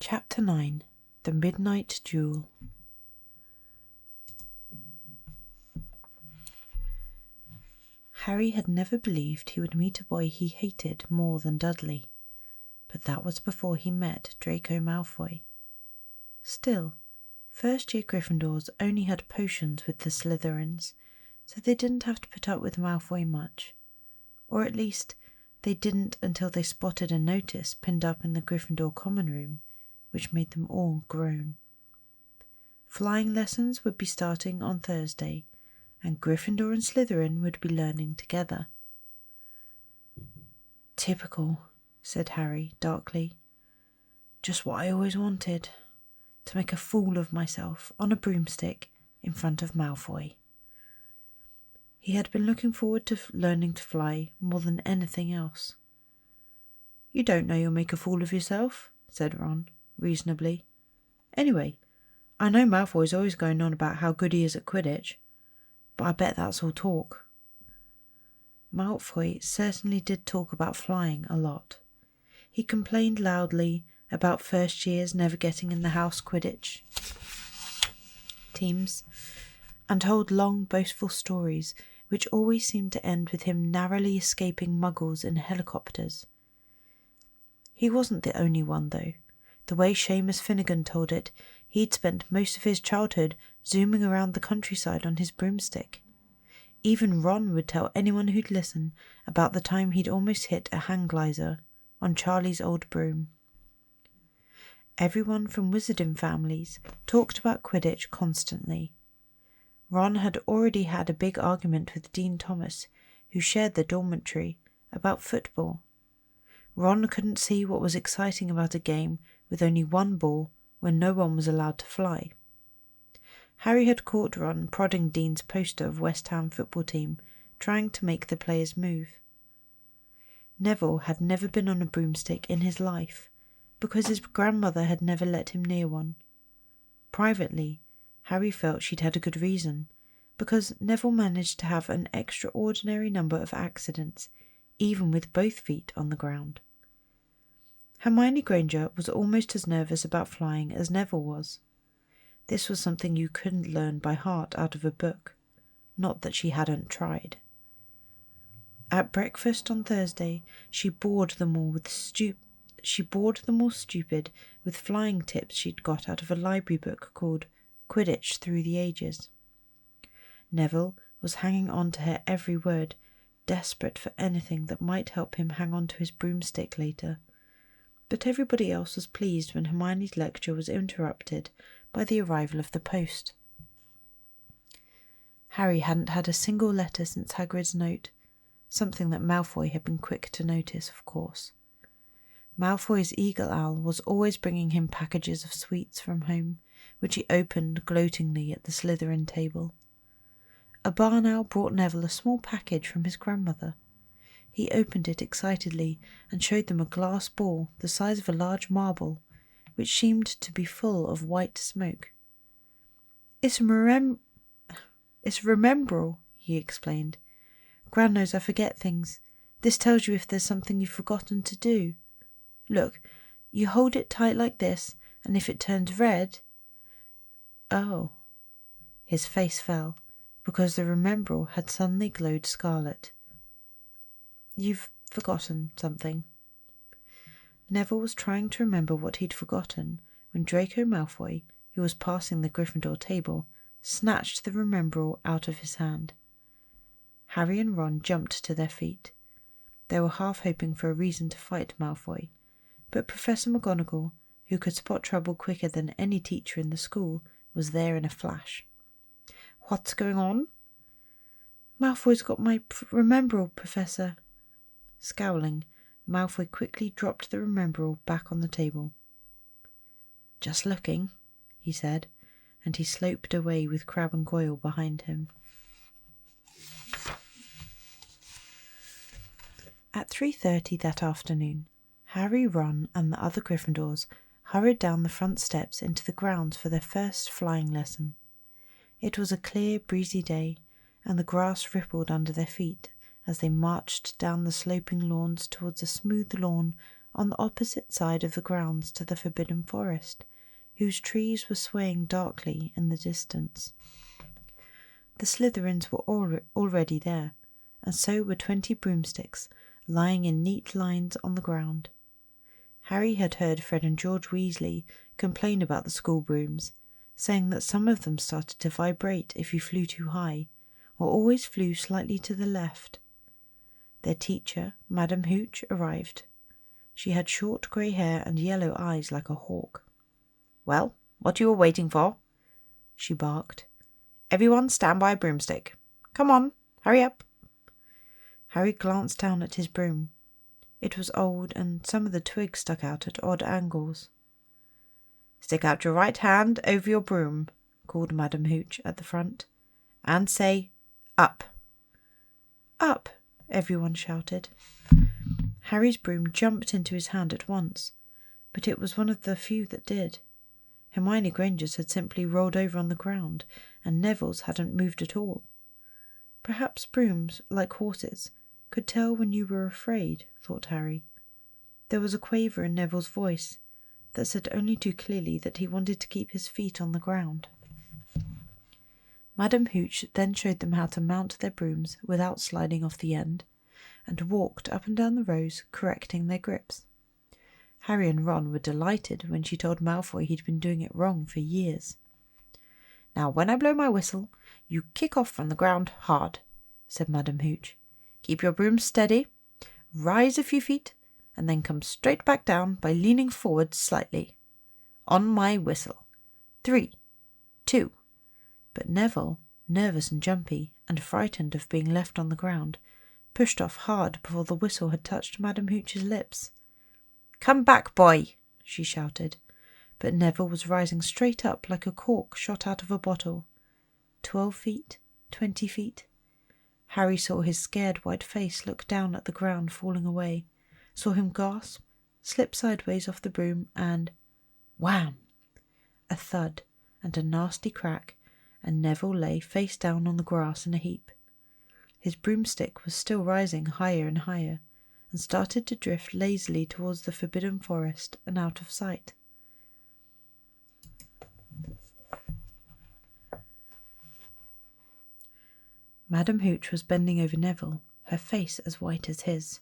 Chapter 9. The Midnight Duel. Harry had never believed he would meet a boy he hated more than Dudley, but that was before he met Draco Malfoy. Still, first-year Gryffindors only had potions with the Slytherins, so they didn't have to put up with Malfoy much. Or at least, they didn't until they spotted a notice pinned up in the Gryffindor common room, which made them all groan. Flying lessons would be starting on Thursday, and Gryffindor and Slytherin would be learning together. "Typical," said Harry darkly. "Just what I always wanted, to make a fool of myself on a broomstick in front of Malfoy." He had been looking forward to learning to fly more than anything else. "You don't know you'll make a fool of yourself," said Ron, reasonably. "Anyway, I know Malfoy's always going on about how good he is at Quidditch, but I bet that's all talk." Malfoy certainly did talk about flying a lot. He complained loudly about first years never getting in the house Quidditch teams, and told long, boastful stories which always seemed to end with him narrowly escaping muggles in helicopters. He wasn't the only one, though. The way Seamus Finnegan told it, he'd spent most of his childhood zooming around the countryside on his broomstick. Even Ron would tell anyone who'd listen about the time he'd almost hit a hang glider on Charlie's old broom. Everyone from Wizarding families talked about Quidditch constantly. Ron had already had a big argument with Dean Thomas, who shared the dormitory, about football. Ron couldn't see what was exciting about a game with only one ball when no one was allowed to fly. Harry had caught Ron prodding Dean's poster of West Ham football team, trying to make the players move. Neville had never been on a broomstick in his life, because his grandmother had never let him near one. Privately, Harry felt she'd had a good reason, because Neville managed to have an extraordinary number of accidents, even with both feet on the ground. Hermione Granger was almost as nervous about flying as Neville was. This was something you couldn't learn by heart out of a book, not that she hadn't tried. At breakfast on Thursday, she bored them all stupid with flying tips she'd got out of a library book called Quidditch Through the Ages. Neville was hanging on to her every word, desperate for anything that might help him hang on to his broomstick later. But everybody else was pleased when Hermione's lecture was interrupted by the arrival of the post. Harry hadn't had a single letter since Hagrid's note, something that Malfoy had been quick to notice, of course. Malfoy's eagle owl was always bringing him packages of sweets from home, which he opened gloatingly at the Slytherin table. A barn owl brought Neville a small package from his grandmother. He opened it excitedly and showed them a glass ball the size of a large marble, which seemed to be full of white smoke. It's Remembrall," he explained. "Gran knows I forget things. This tells you if there's something you've forgotten to do. Look, you hold it tight like this, and if it turns red—" "Oh." His face fell, because the Remembrall had suddenly glowed scarlet. "You've forgotten something." Neville was trying to remember what he'd forgotten when Draco Malfoy, who was passing the Gryffindor table, snatched the Remembrall out of his hand. Harry and Ron jumped to their feet. They were half hoping for a reason to fight Malfoy, but Professor McGonagall, who could spot trouble quicker than any teacher in the school, was there in a flash. "What's going on?" "Malfoy's got my Remembrall, Professor." Scowling, Malfoy quickly dropped the Remembrall back on the table. "Just looking," he said, and he sloped away with Crabbe and Goyle behind him. At 3:30 that afternoon, Harry, Ron and the other Gryffindors hurried down the front steps into the grounds for their first flying lesson. It was a clear, breezy day, and the grass rippled under their feet as they marched down the sloping lawns towards a smooth lawn on the opposite side of the grounds to the Forbidden Forest, whose trees were swaying darkly in the distance. The Slytherins were already there, and so were 20 broomsticks, lying in neat lines on the ground. Harry had heard Fred and George Weasley complain about the school brooms, saying that some of them started to vibrate if you flew too high, or always flew slightly to the left. Their teacher, Madam Hooch, arrived. She had short grey hair and yellow eyes like a hawk. "Well, what are you all waiting for?" she barked. "Everyone stand by a broomstick. Come on, hurry up." Harry glanced down at his broom. It was old, and some of the twigs stuck out at odd angles. "Stick out your right hand over your broom," called Madam Hooch at the front, "and say, 'Up.'" "Up!" everyone shouted. Harry's broom jumped into his hand at once, but it was one of the few that did. Hermione Granger's had simply rolled over on the ground, and Neville's hadn't moved at all. Perhaps brooms, like horses, could tell when you were afraid, thought Harry. There was a quaver in Neville's voice that said only too clearly that he wanted to keep his feet on the ground. Madam Hooch then showed them how to mount their brooms without sliding off the end, and walked up and down the rows, correcting their grips. Harry and Ron were delighted when she told Malfoy he'd been doing it wrong for years. "Now, when I blow my whistle, you kick off from the ground hard," said Madam Hooch. "Keep your broom steady, rise a few feet, and then come straight back down by leaning forward slightly. On my whistle. 3, 2. But Neville, nervous and jumpy, and frightened of being left on the ground, pushed off hard before the whistle had touched Madam Hooch's lips. "Come back, boy!" she shouted, but Neville was rising straight up like a cork shot out of a bottle. 12 feet, 20 feet. Harry saw his scared white face look down at the ground falling away, saw him gasp, slip sideways off the broom, and wham! A thud and a nasty crack, and Neville lay face down on the grass in a heap. His broomstick was still rising higher and higher, and started to drift lazily towards the Forbidden Forest and out of sight. Madam Hooch was bending over Neville, her face as white as his.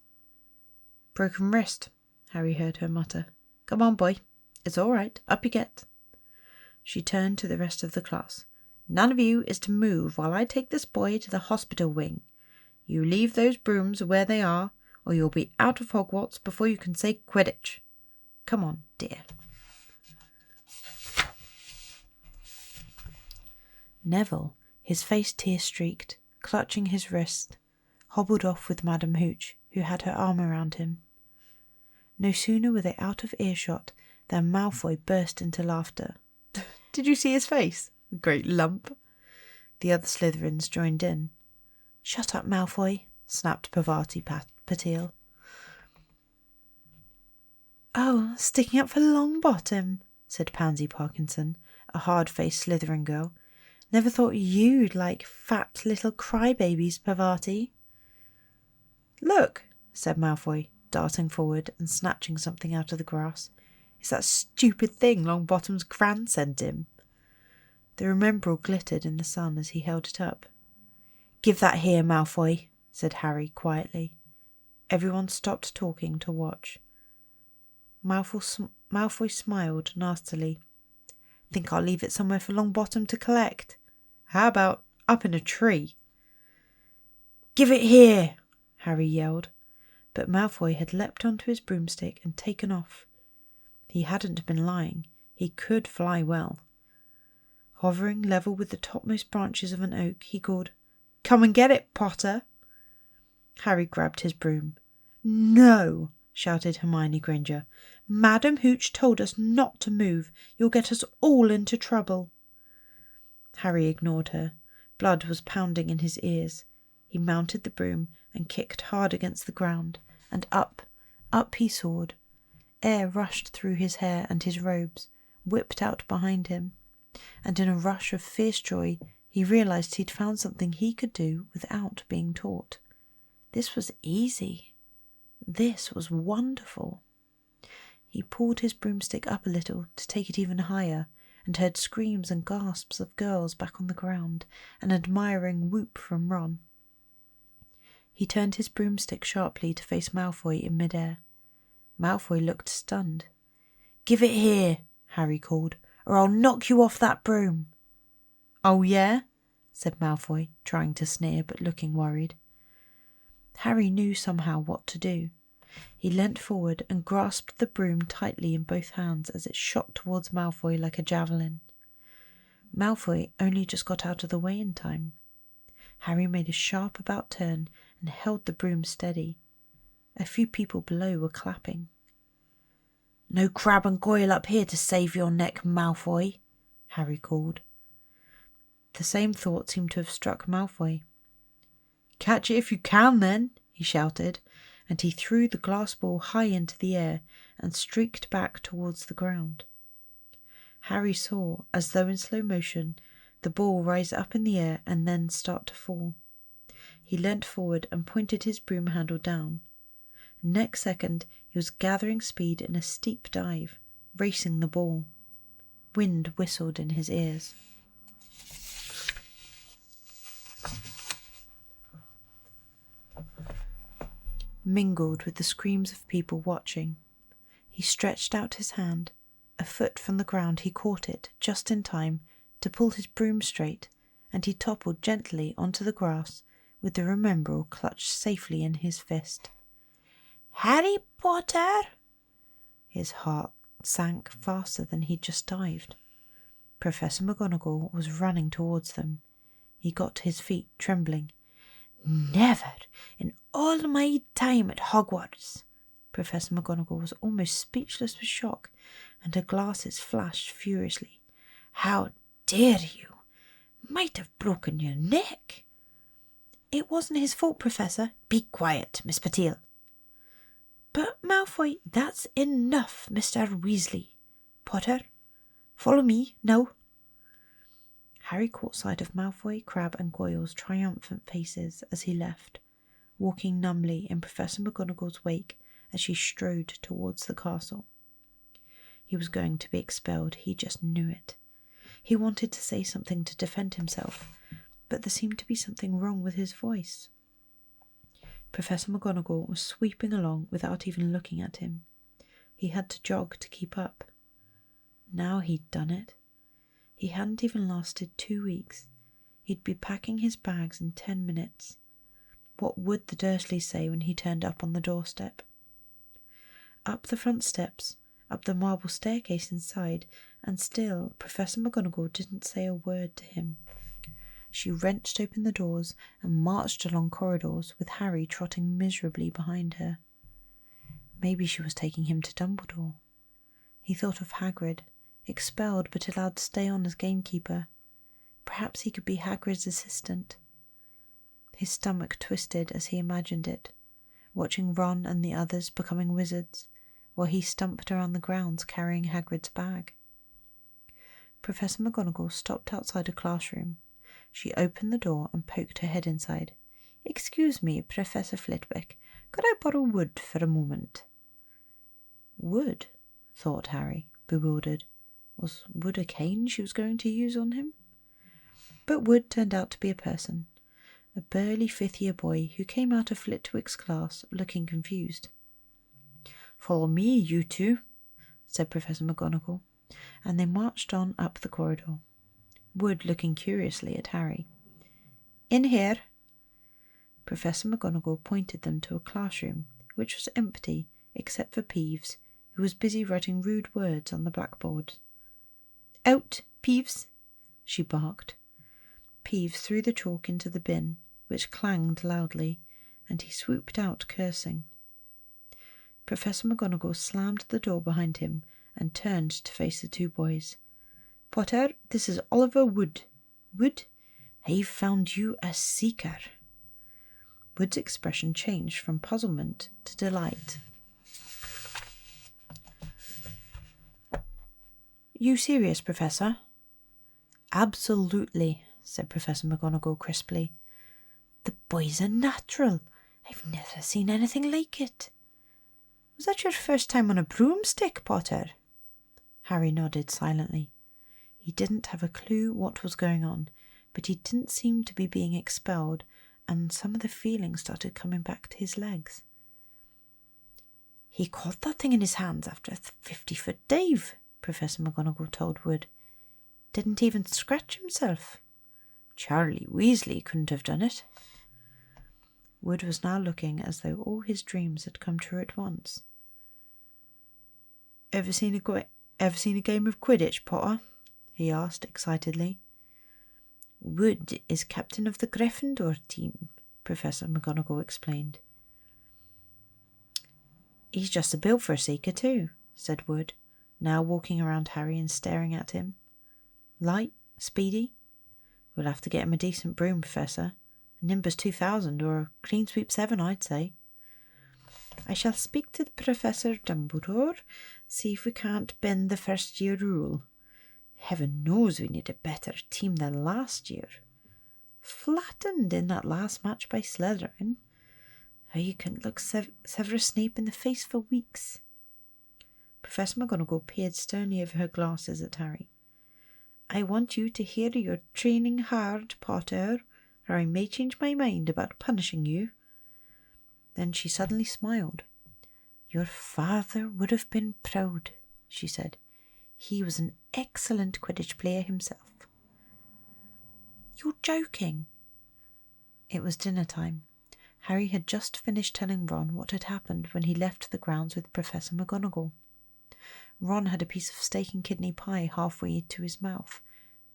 "Broken wrist," Harry heard her mutter. "Come on, boy. It's all right. Up you get." She turned to the rest of the class. "None of you is to move while I take this boy to the hospital wing. You leave those brooms where they are, or you'll be out of Hogwarts before you can say Quidditch. Come on, dear." Neville, his face tear-streaked, clutching his wrist, hobbled off with Madam Hooch, who had her arm around him. No sooner were they out of earshot than Malfoy burst into laughter. "Did you see his face? Great lump." The other Slytherins joined in. "Shut up, Malfoy," snapped Parvati Patil. "Oh, sticking up for Longbottom," said Pansy Parkinson, a hard-faced Slytherin girl. "Never thought you'd like fat little crybabies, Parvati." "Look," said Malfoy, darting forward and snatching something out of the grass. "It's that stupid thing Longbottom's gran sent him." The Remembrall glittered in the sun as he held it up. "Give that here, Malfoy," said Harry quietly. Everyone stopped talking to watch. Malfoy smiled nastily. "Think I'll leave it somewhere for Longbottom to collect? How about up in a tree?" "Give it here!" Harry yelled, but Malfoy had leapt onto his broomstick and taken off. He hadn't been lying. He could fly well. Hovering level with the topmost branches of an oak, he called, "Come and get it, Potter!" Harry grabbed his broom. "No!" shouted Hermione Granger. "Madam Hooch told us not to move. You'll get us all into trouble." Harry ignored her. Blood was pounding in his ears. He mounted the broom and kicked hard against the ground, and up he soared. Air rushed through his hair and his robes, whipped out behind him, and in a rush of fierce joy he realised he'd found something he could do without being taught. This was easy. This was wonderful. He pulled his broomstick up a little to take it even higher, and heard screams and gasps of girls back on the ground, an admiring whoop from Ron. He turned his broomstick sharply to face Malfoy in midair. Malfoy looked stunned. "Give it here," Harry called, "or I'll knock you off that broom." "Oh, yeah?" said Malfoy, trying to sneer but looking worried. Harry knew somehow what to do. He leant forward and grasped the broom tightly in both hands as it shot towards Malfoy like a javelin. Malfoy only just got out of the way in time. Harry made a sharp about turn and held the broom steady. A few people below were clapping. "No Crab and Goyle up here to save your neck, Malfoy," Harry called. The same thought seemed to have struck Malfoy. "Catch it if you can, then," he shouted, and he threw the glass ball high into the air and streaked back towards the ground. Harry saw, as though in slow motion, the ball rise up in the air and then start to fall. He leant forward and pointed his broom handle down. Next second, he was gathering speed in a steep dive, racing the ball. Wind whistled in his ears. Mingled with the screams of people watching. He stretched out his hand. A foot from the ground he caught it just in time to pull his broom straight, and he toppled gently onto the grass with the Remembrall clutched safely in his fist. "Harry Potter!" His heart sank faster than he'd just dived. Professor McGonagall was running towards them. He got to his feet, trembling. "Never in all my time at Hogwarts!" Professor McGonagall was almost speechless with shock, and her glasses flashed furiously. "How dare you? Might have broken your neck." "It wasn't his fault, Professor." "Be quiet, Miss Patil." "But Malfoy—" "That's enough, Mr. Weasley. Potter, follow me, now." Harry caught sight of Malfoy, Crabbe and Goyle's triumphant faces as he left, walking numbly in Professor McGonagall's wake as she strode towards the castle. He was going to be expelled, he just knew it. He wanted to say something to defend himself, but there seemed to be something wrong with his voice. Professor McGonagall was sweeping along without even looking at him. He had to jog to keep up. Now he'd done it. He hadn't even lasted 2 weeks. He'd be packing his bags in 10 minutes. What would the Dursleys say when he turned up on the doorstep? Up the front steps, up the marble staircase inside, and still Professor McGonagall didn't say a word to him. She wrenched open the doors and marched along corridors with Harry trotting miserably behind her. Maybe she was taking him to Dumbledore. He thought of Hagrid, expelled but allowed to stay on as gamekeeper. Perhaps he could be Hagrid's assistant. His stomach twisted as he imagined it, watching Ron and the others becoming wizards, while he stumped around the grounds carrying Hagrid's bag. Professor McGonagall stopped outside a classroom. She opened the door and poked her head inside. "Excuse me, Professor Flitwick, could I borrow wood for a moment?" Wood, thought Harry, bewildered. Was wood a cane she was going to use on him? But Wood turned out to be a person, a burly fifth-year boy who came out of Flitwick's class looking confused. "Follow me, you two," said Professor McGonagall, and they marched on up the corridor, Wood looking curiously at Harry. "In here." Professor McGonagall pointed them to a classroom, which was empty except for Peeves, who was busy writing rude words on the blackboard. "Out, Peeves," she barked. Peeves threw the chalk into the bin, which clanged loudly, and he swooped out cursing. Professor McGonagall slammed the door behind him and turned to face the two boys. "Potter, this is Oliver Wood. Wood, I've found you a seeker." Wood's expression changed from puzzlement to delight. "You serious, Professor?" "Absolutely," said Professor McGonagall crisply. "The boy's a natural. I've never seen anything like it." Was that your first time on a broomstick, Potter? Harry nodded silently. He didn't have a clue what was going on, but he didn't seem to be being expelled, and some of the feeling started coming back to his legs. He caught that thing in his hands after a 50-foot dive, Professor McGonagall told Wood. Didn't even scratch himself. Charlie Weasley couldn't have done it. Wood was now looking as though all his dreams had come true at once. Ever seen a game of Quidditch, Potter? He asked excitedly. Wood is captain of the Gryffindor team, Professor McGonagall explained. He's just a built for a seeker too, said Wood, now walking around Harry and staring at him. Light, speedy? We'll have to get him a decent broom, Professor. A Nimbus 2000 or a Clean Sweep 7, I'd say. I shall speak to Professor Dumbledore, see if we can't bend the first year rule. Heaven knows we need a better team than last year. Flattened in that last match by Slytherin. How you couldn't look Severus Snape in the face for weeks. Professor McGonagall peered sternly over her glasses at Harry. I want you to hear you're training hard, Potter, or I may change my mind about punishing you. Then she suddenly smiled. Your father would have been proud, she said. He was an excellent Quidditch player himself. You're joking. It was dinner time. Harry had just finished telling Ron what had happened when he left the grounds with Professor McGonagall. Ron had a piece of steak and kidney pie halfway to his mouth,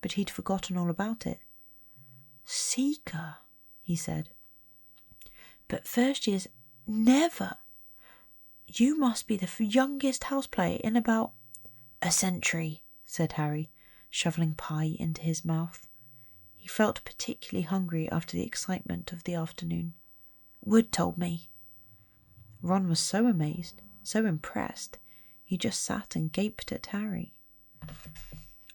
but he'd forgotten all about it. Seeker, he said. But first years, never. You must be the youngest house player in about a century, said Harry, shoveling pie into his mouth. He felt particularly hungry after the excitement of the afternoon. Wood told me. Ron was so amazed, so impressed, he just sat and gaped at Harry.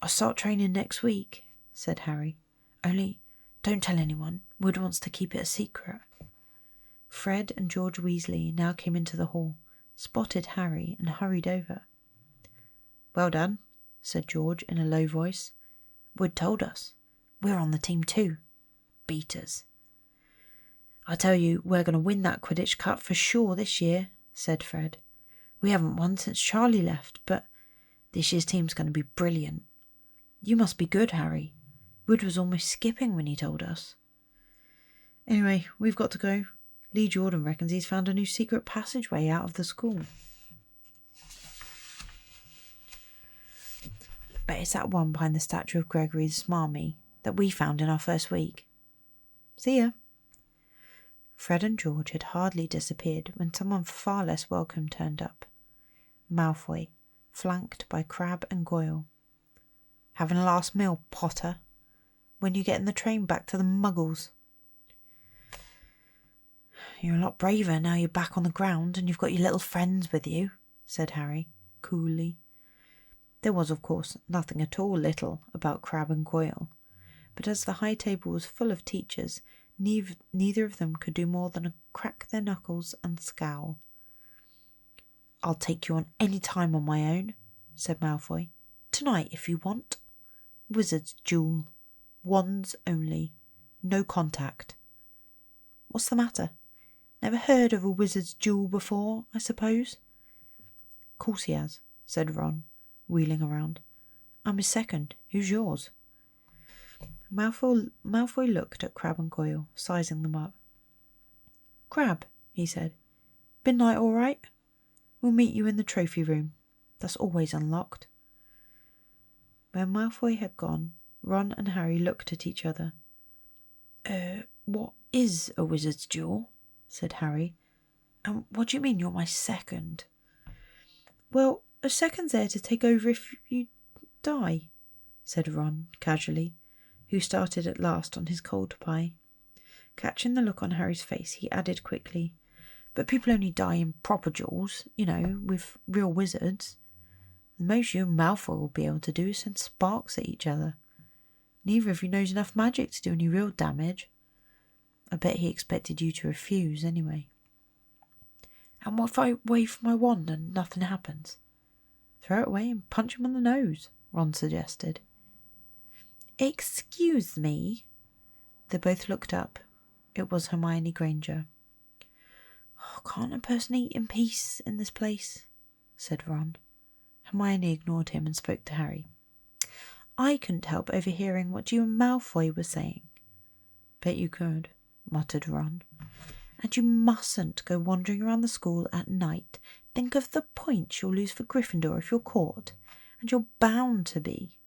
I'll start training next week, said Harry. Only, don't tell anyone. Wood wants to keep it a secret. Fred and George Weasley now came into the hall, spotted Harry and hurried over. Well done, said George in a low voice. Wood told us. We're on the team too. Beat us. I tell you, we're going to win that Quidditch Cup for sure this year, said Fred. We haven't won since Charlie left, but this year's team's going to be brilliant. You must be good, Harry. Wood was almost skipping when he told us. Anyway, we've got to go. Lee Jordan reckons he's found a new secret passageway out of the school. Bet it's that one behind the statue of Gregory the Smarmy that we found in our first week. See ya. Fred and George had hardly disappeared when someone far less welcome turned up. Malfoy, flanked by Crabbe and Goyle. Having a last meal, Potter? When you get in the train back to the Muggles? You're a lot braver now you're back on the ground and you've got your little friends with you, said Harry, coolly. There was, of course, nothing at all little about Crabbe and Goyle, but as the high table was full of teachers, neither of them could do more than crack their knuckles and scowl. I'll take you on any time on my own, said Malfoy. Tonight, if you want. Wizard's duel. Wands only. No contact. What's the matter? Never heard of a wizard's duel before, I suppose? Course he has, said Ron, wheeling around. I'm his second. Who's yours? Malfoy looked at Crabbe and Goyle, sizing them up. Crabbe, he said. Been night all right? We'll meet you in the trophy room. That's always unlocked. When Malfoy had gone, Ron and Harry looked at each other. What is a wizard's duel? Said Harry. And what do you mean you're my second? Well, a second's there to take over if you die, said Ron casually, who started at last on his cold pie. Catching the look on Harry's face, he added quickly, but people only die in proper duels, with real wizards. The most you and Malfoy will be able to do is send sparks at each other. Neither of you knows enough magic to do any real damage. I bet he expected you to refuse anyway. And what if I wave my wand and nothing happens? Throw it away and punch him on the nose, Ron suggested. Excuse me? They both looked up. It was Hermione Granger. Oh, can't a person eat in peace in this place? Said Ron. Hermione ignored him and spoke to Harry. I couldn't help overhearing what you and Malfoy were saying. Bet you could, muttered Ron. And you mustn't go wandering around the school at night. Think of the points you'll lose for Gryffindor if you're caught. And you're bound to be.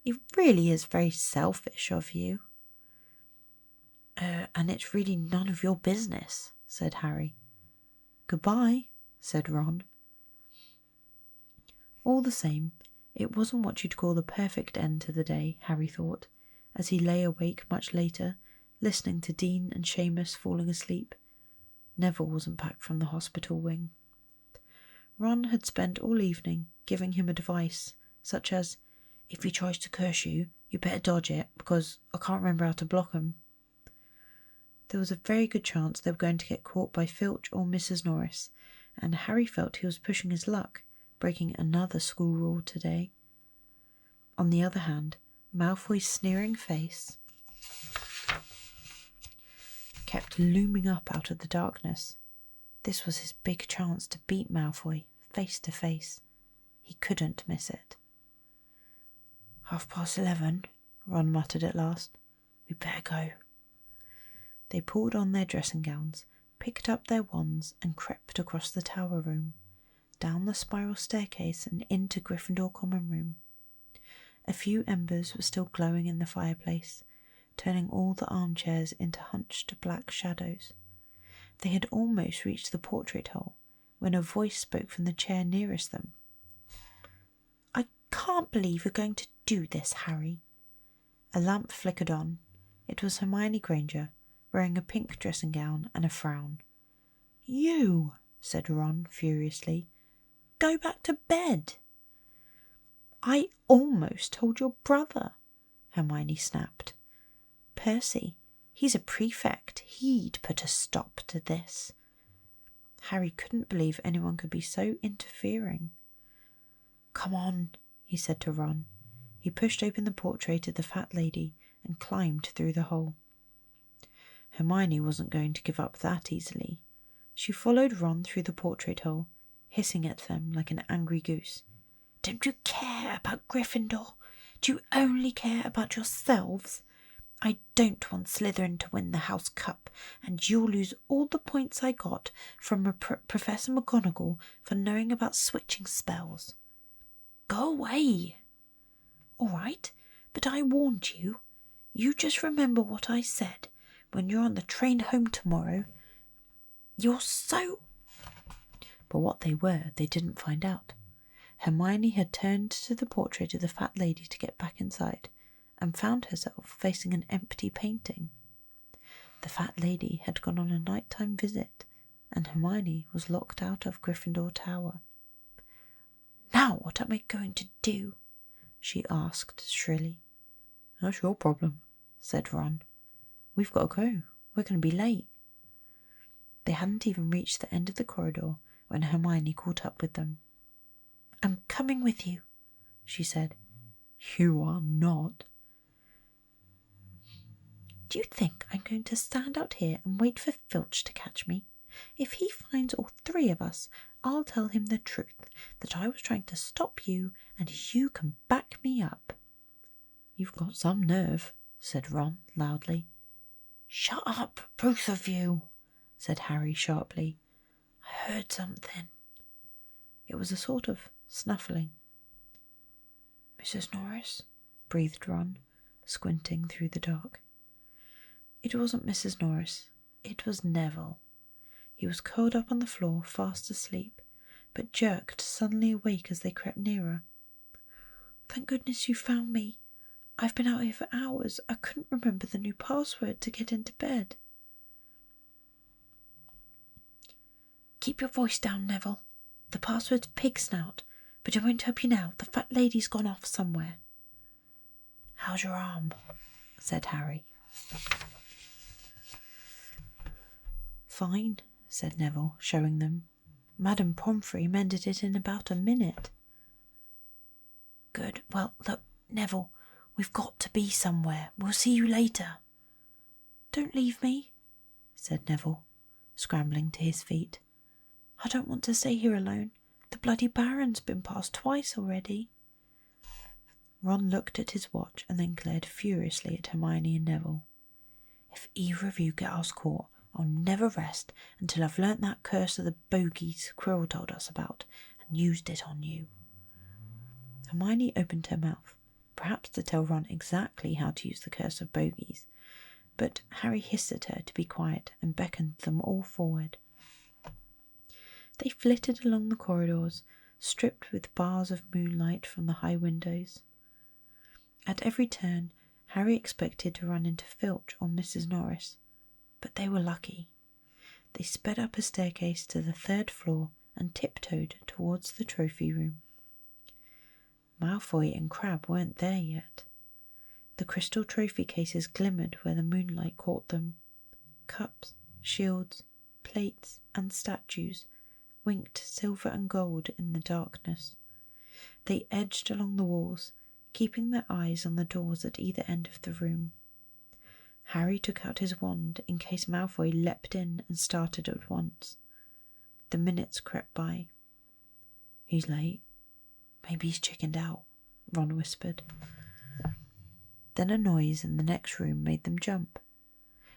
It really is very selfish of you. And it's really none of your business, said Harry. Goodbye, said Ron. All the same, it wasn't what you'd call the perfect end to the day, Harry thought, as he lay awake much later, listening to Dean and Seamus falling asleep. Neville wasn't back from the hospital wing. Ron had spent all evening giving him advice, such as, if he tries to curse you, you better dodge it, because I can't remember how to block him. There was a very good chance they were going to get caught by Filch or Mrs. Norris, and Harry felt he was pushing his luck, breaking another school rule today. On the other hand, Malfoy's sneering face kept looming up out of the darkness. This was his big chance to beat Malfoy face to face. He couldn't miss it. 11:30, Ron muttered at last. We better go. They pulled on their dressing gowns, picked up their wands and crept across the tower room, down the spiral staircase and into Gryffindor Common Room. A few embers were still glowing in the fireplace, turning all the armchairs into hunched black shadows. They had almost reached the portrait hole when a voice spoke from the chair nearest them. I can't believe you're going to do this, Harry. A lamp flickered on. It was Hermione Granger, wearing a pink dressing gown and a frown. You, said Ron furiously. Go back to bed. I almost told your brother, Hermione snapped. Percy, he's a prefect. He'd put a stop to this. Harry couldn't believe anyone could be so interfering. Come on, he said to Ron. He pushed open the portrait of the fat lady and climbed through the hole. Hermione wasn't going to give up that easily. She followed Ron through the portrait hole, hissing at them like an angry goose. Don't you care about Gryffindor? Do you only care about yourselves? I don't want Slytherin to win the House Cup, and you'll lose all the points I got from Professor McGonagall for knowing about switching spells. Go away. All right, but I warned you. You just remember what I said when you're on the train home tomorrow. You're so... But what they were, they didn't find out. Hermione had turned to the portrait of the fat lady to get back inside, and found herself facing an empty painting. The fat lady had gone on a nighttime visit, and Hermione was locked out of Gryffindor Tower. Now what am I going to do? She asked shrilly. That's your problem, said Ron. We've got to go. We're going to be late. They hadn't even reached the end of the corridor when Hermione caught up with them. I'm coming with you, she said. You are not. Do you think I'm going to stand out here and wait for Filch to catch me? If he finds all three of us, I'll tell him the truth, that I was trying to stop you and you can back me up. You've got some nerve, said Ron loudly. Shut up, both of you, said Harry sharply. I heard something. It was a sort of snuffling. Mrs. Norris, breathed Ron, squinting through the dark. It wasn't Mrs. Norris. It was Neville. He was curled up on the floor, fast asleep, but jerked suddenly awake as they crept nearer. Thank goodness you found me. I've been out here for hours. I couldn't remember the new password to get into bed. Keep your voice down, Neville. The password's pig snout, but it won't help you now. The fat lady's gone off somewhere. How's your arm? Said Harry. Fine, said Neville, showing them. Madame Pomfrey mended it in about a minute. Good. Well, look, Neville, we've got to be somewhere. We'll see you later. Don't leave me, said Neville, scrambling to his feet. I don't want to stay here alone. The bloody Baron's been past twice already. Ron looked at his watch and then glared furiously at Hermione and Neville. If either of you get us caught, I'll never rest until I've learnt that curse of the bogies Quirrell told us about and used it on you. Hermione opened her mouth, perhaps to tell Ron exactly how to use the curse of bogies, but Harry hissed at her to be quiet and beckoned them all forward. They flitted along the corridors, stripped with bars of moonlight from the high windows. At every turn, Harry expected to run into Filch or Mrs. Norris, but they were lucky. They sped up a staircase to the 3rd floor and tiptoed towards the trophy room. Malfoy and Crabbe weren't there yet. The crystal trophy cases glimmered where the moonlight caught them. Cups, shields, plates, and statues winked silver and gold in the darkness. They edged along the walls, keeping their eyes on the doors at either end of the room. Harry took out his wand in case Malfoy leapt in and started at once. The minutes crept by. He's late. Maybe he's chickened out, Ron whispered. Then a noise in the next room made them jump.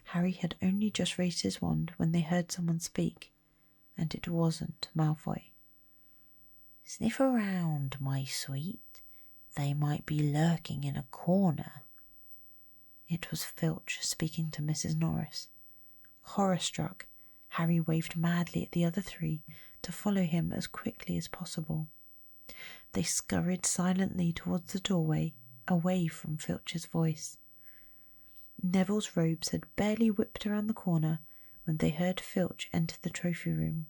Harry had only just raised his wand when they heard someone speak, and it wasn't Malfoy. Sniff around, my sweet. They might be lurking in a corner. It was Filch speaking to Mrs. Norris. Horror-struck, Harry waved madly at the other three to follow him as quickly as possible. They scurried silently towards the doorway, away from Filch's voice. Neville's robes had barely whipped around the corner when they heard Filch enter the trophy room.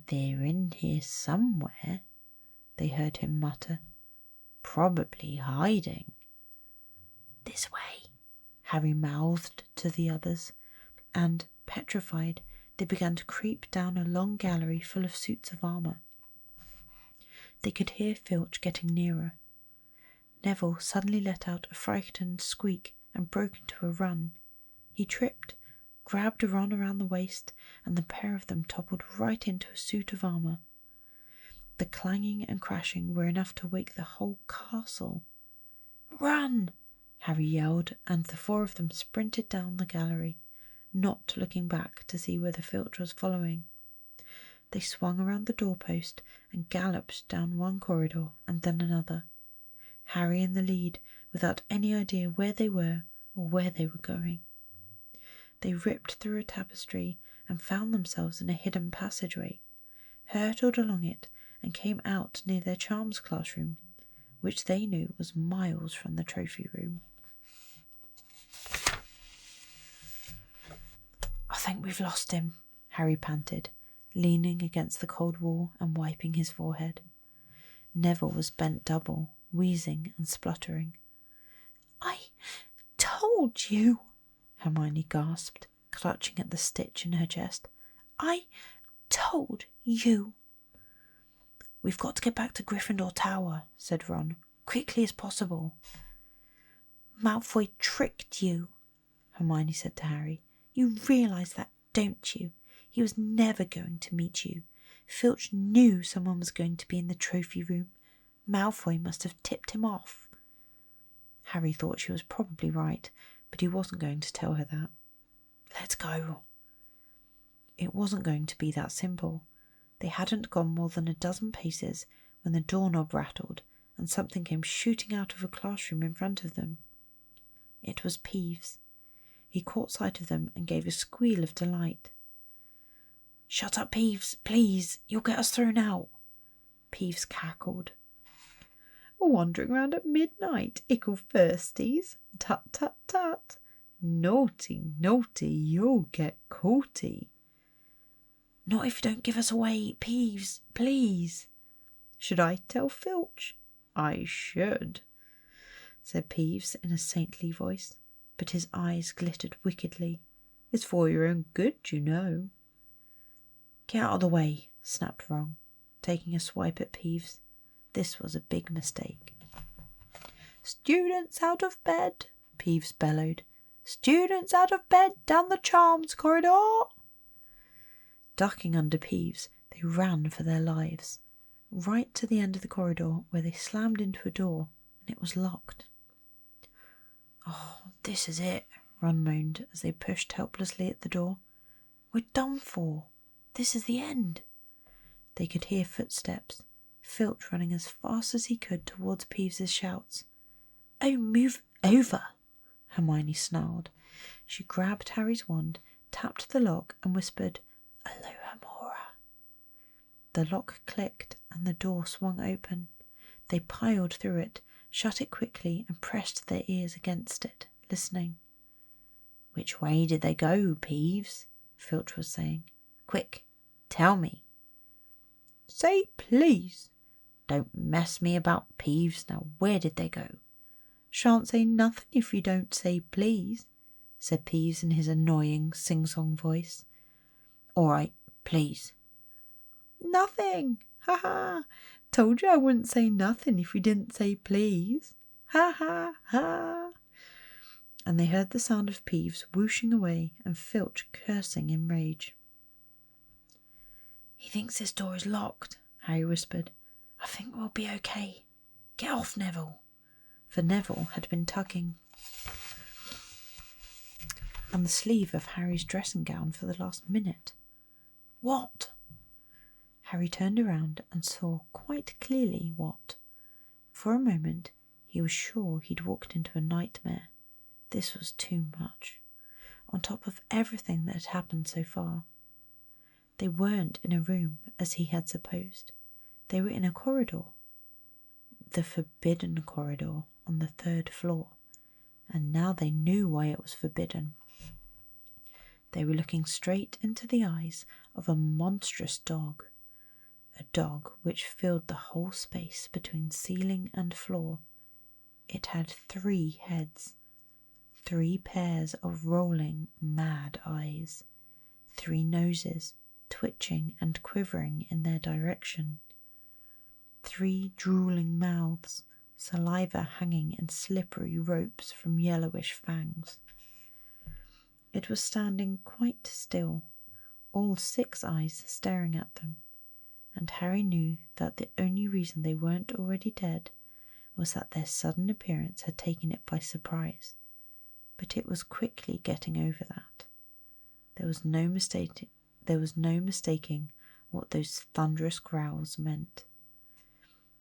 They're in here somewhere, they heard him mutter. Probably hiding. This way, Harry mouthed to the others, and, petrified, they began to creep down a long gallery full of suits of armour. They could hear Filch getting nearer. Neville suddenly let out a frightened squeak and broke into a run. He tripped, grabbed Ron around the waist, and the pair of them toppled right into a suit of armour. The clanging and crashing were enough to wake the whole castle. Run! Harry yelled, and the 4 of them sprinted down the gallery, not looking back to see whether Filch was following. They swung around the doorpost and galloped down one corridor and then another, Harry in the lead, without any idea where they were or where they were going. They ripped through a tapestry and found themselves in a hidden passageway, hurtled along it and came out near their charms classroom, which they knew was miles from the trophy room. I think we've lost him, Harry panted, leaning against the cold wall and wiping his forehead. Neville was bent double, wheezing and spluttering. I told you, Hermione gasped, clutching at the stitch in her chest. I told you. We've got to get back to Gryffindor Tower, said Ron, quickly as possible. Malfoy tricked you, Hermione said to Harry. You realise that, don't you? He was never going to meet you. Filch knew someone was going to be in the trophy room. Malfoy must have tipped him off. Harry thought she was probably right, but he wasn't going to tell her that. Let's go. It wasn't going to be that simple. They hadn't gone more than a dozen paces when the doorknob rattled and something came shooting out of a classroom in front of them. It was Peeves. He caught sight of them and gave a squeal of delight. Shut up, Peeves, please. You'll get us thrown out. Peeves cackled. Wandering round at midnight, ickle firsties. Tut, tut, tut. Naughty, naughty, you'll get caughty. Not if you don't give us away, Peeves, please. Should I tell Filch? I should, said Peeves in a saintly voice, but his eyes glittered wickedly. It's for your own good, you know. Get out of the way, snapped Ron, taking a swipe at Peeves. This was a big mistake. "Students out of bed," Peeves bellowed. "Students out of bed down the charms corridor." Ducking under Peeves, they ran for their lives, right to the end of the corridor where they slammed into a door, and it was locked. "Oh, this is it," Ron moaned as they pushed helplessly at the door. "We're done for. This is the end." They could hear footsteps, Filch running as fast as he could towards Peeves's shouts. "Oh, move over," Hermione snarled. She grabbed Harry's wand, tapped the lock, and whispered, "Alohomora." The lock clicked and the door swung open. They piled through it, shut it quickly, and pressed their ears against it, listening. "Which way did they go, Peeves?" Filch was saying. "Quick, tell me." "Say please." "Don't mess me about, Peeves. Now where did they go?" "Shan't say nothing if you don't say please," said Peeves in his annoying sing-song voice. "All right, please." "Nothing. Ha ha. Told you I wouldn't say nothing if you didn't say please. Ha ha ha." And they heard the sound of Peeves whooshing away and Filch cursing in rage. "He thinks this door is locked," Harry whispered. "I think we'll be okay. Get off, Neville." For Neville had been tugging on the sleeve of Harry's dressing gown for the last minute. "What?" Harry turned around and saw quite clearly what. For a moment he was sure he'd walked into a nightmare. This was too much, on top of everything that had happened so far. They weren't in a room, as he had supposed. They were in a corridor. The forbidden corridor on the 3rd floor, and now they knew why it was forbidden. They were looking straight into the eyes of a monstrous dog, a dog which filled the whole space between ceiling and floor. It had 3 heads, 3 pairs of rolling, mad eyes, 3 noses, twitching and quivering in their direction, 3 drooling mouths, saliva hanging in slippery ropes from yellowish fangs. It was standing quite still, all 6 eyes staring at them, and Harry knew that the only reason they weren't already dead was that their sudden appearance had taken it by surprise, but it was quickly getting over that. There was no mistaking what those thunderous growls meant.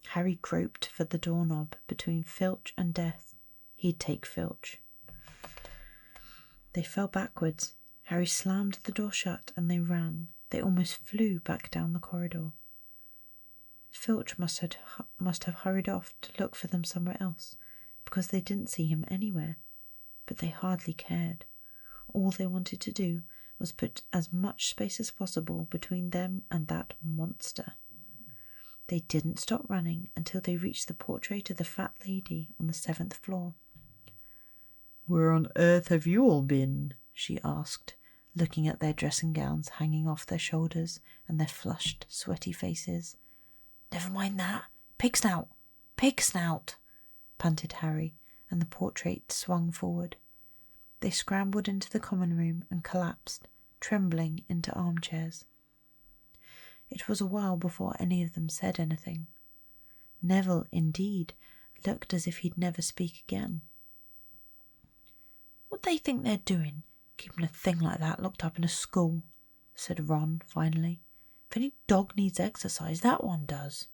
Harry groped for the doorknob between Filch and death. He'd take Filch. They fell backwards. Harry slammed the door shut and they ran. They almost flew back down the corridor. Filch must have hurried off to look for them somewhere else, because they didn't see him anywhere. But they hardly cared. All they wanted to do was put as much space as possible between them and that monster. They didn't stop running until they reached the portrait of the fat lady on the 7th floor. "Where on earth have you all been?" she asked, looking at their dressing gowns hanging off their shoulders and their flushed, sweaty faces. "Never mind that. Pig snout! Pig snout!" panted Harry, and the portrait swung forward. They scrambled into the common room and collapsed, trembling, into armchairs. It was a while before any of them said anything. Neville, indeed, looked as if he'd never speak again. "What do they think they're doing, keeping a thing like that locked up in a school?" said Ron finally. "If any dog needs exercise, that one does."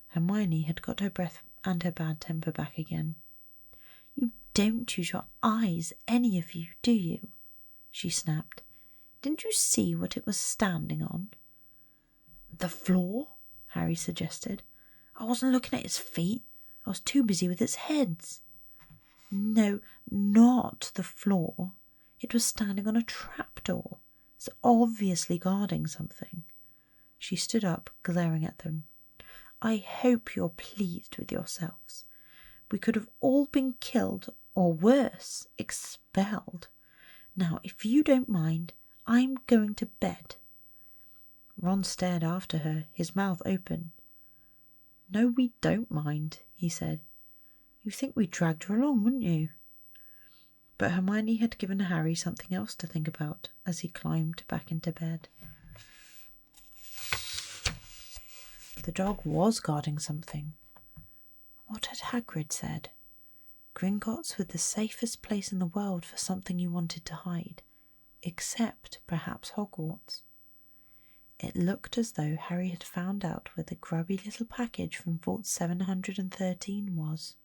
Hermione had got her breath and her bad temper back again. "You don't use your eyes, any of you, do you?" she snapped. "Didn't you see what it was standing on?" "The floor?" Harry suggested. "I wasn't looking at its feet. I was too busy with its heads." "No, not the floor. It was standing on a trapdoor. It's obviously guarding something." She stood up, glaring at them. "I hope you're pleased with yourselves. We could have all been killed, or worse, expelled. Now, if you don't mind, I'm going to bed." Ron stared after her, his mouth open. "No, we don't mind," he said. "You'd think we dragged her along, wouldn't you?" But Hermione had given Harry something else to think about as he climbed back into bed. The dog was guarding something. What had Hagrid said? Gringotts were the safest place in the world for something you wanted to hide, except perhaps Hogwarts. It looked as though Harry had found out where the grubby little package from Vault 713 was.